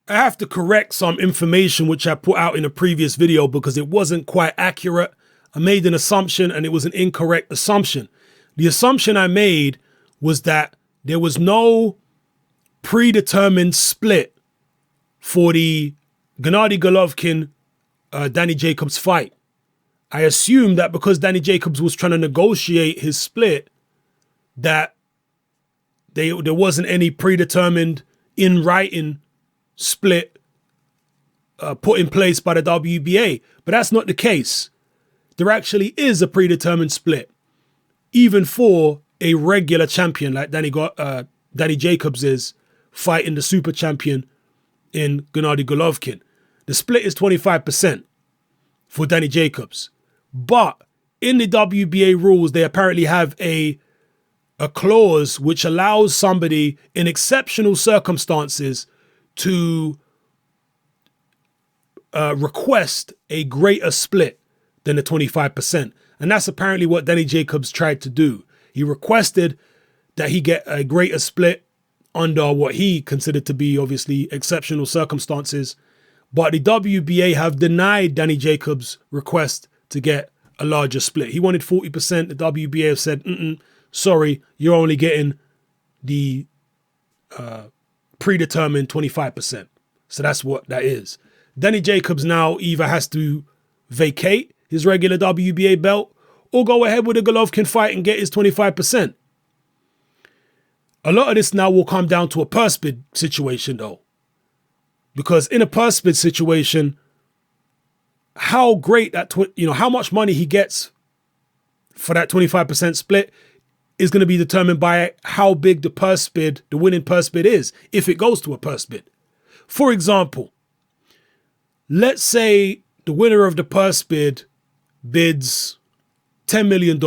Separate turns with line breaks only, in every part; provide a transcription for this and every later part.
I have to correct some information which I put out in a previous video because it wasn't quite accurate. I made an assumption and it was an incorrect assumption. The assumption I made was that there was no predetermined split for the Gennady Golovkin Danny Jacobs fight. I assumed that because Danny Jacobs was trying to negotiate his split, that there wasn't any predetermined in writing split put in place by the WBA. But that's not the case. There actually is a predetermined split, even for a regular champion like Danny Jacobs is fighting the super champion in Gennady Golovkin. The split is 25% for Danny Jacobs. But in the WBA rules, they apparently have a clause which allows somebody in exceptional circumstances to request a greater split than the 25%. And that's apparently what Danny Jacobs tried to do. He requested that he get a greater split under what he considered to be obviously exceptional circumstances. But the WBA have denied Danny Jacobs' request to get a larger split. He wanted 40%. The WBA have said, sorry, you're only getting the predetermined 25%. So that's what that is. Danny Jacobs now either has to vacate his regular WBA belt or go ahead with a Golovkin fight and get his 25%. A lot of this now will come down to a purse bid situation though. Because in a purse bid situation, how great that, how much money he gets for that 25% split is going to be determined by how big the purse bid, the winning purse bid is, if it goes to a purse bid. For example, let's say the winner of the purse bid bids $10 million.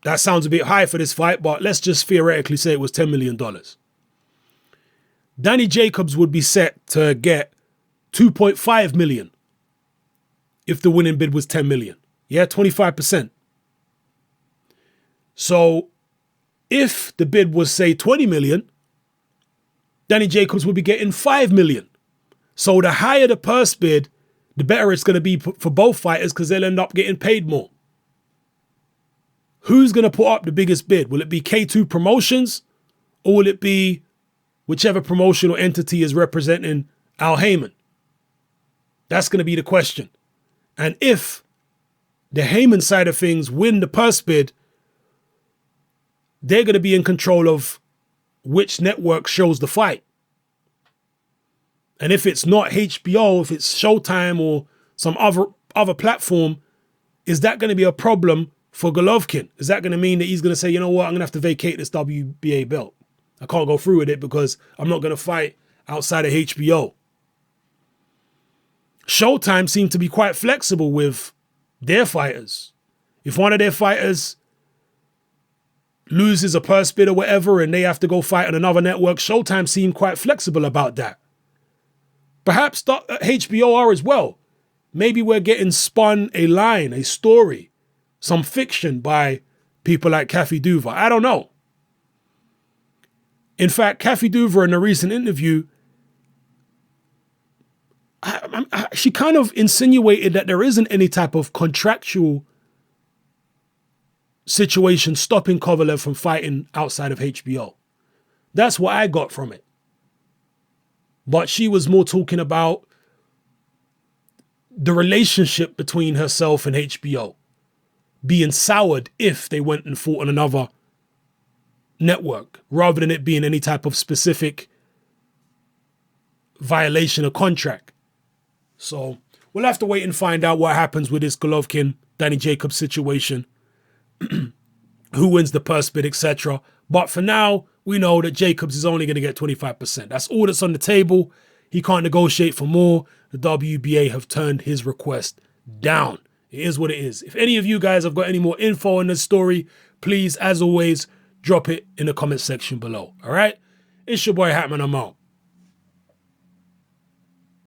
That sounds a bit high for this fight, but let's just theoretically say it was $10 million. Danny Jacobs would be set to get 2.5 million if the winning bid was 10 million. Yeah, 25%. So if the bid was, say, 20 million, Danny Jacobs would be getting 5 million. So the higher the purse bid, the better it's going to be for both fighters because they'll end up getting paid more. Who's going to put up the biggest bid? Will it be K2 Promotions or will it be whichever promotional entity is representing Al Heyman? That's going to be the question. And if the Heyman side of things win the purse bid, they're going to be in control of which network shows the fight. And if it's not HBO, if it's Showtime or some other platform, is that going to be a problem for Golovkin? Is that going to mean that he's going to say, you know what, I'm going to have to vacate this WBA belt? I can't go through with it because I'm not going to fight outside of HBO. Showtime seemed to be quite flexible with their fighters. If one of their fighters loses a purse bid or whatever and they have to go fight on another network, Showtime seemed quite flexible about that. Perhaps HBO are as well. Maybe we're getting spun a line, a story, some fiction by people like Kathy Duva. I don't know. In fact, Kathy Duva in a recent interview, she kind of insinuated that there isn't any type of contractual situation stopping Kovalev from fighting outside of HBO. That's what I got from it. But she was more talking about the relationship between herself and HBO being soured if they went and fought on another network, rather than it being any type of specific violation of contract. So we'll have to wait and find out what happens with this Golovkin, Danny Jacobs situation, who wins the purse bid, etc. But for now, we know that Jacobs is only going to get 25%. That's all that's on the table. He can't negotiate for more. The WBA have turned his request down. It is what it is. If any of you guys have got any more info on this story, please, as always, drop it in the comment section below. All right? It's your boy Hatman. I'm out.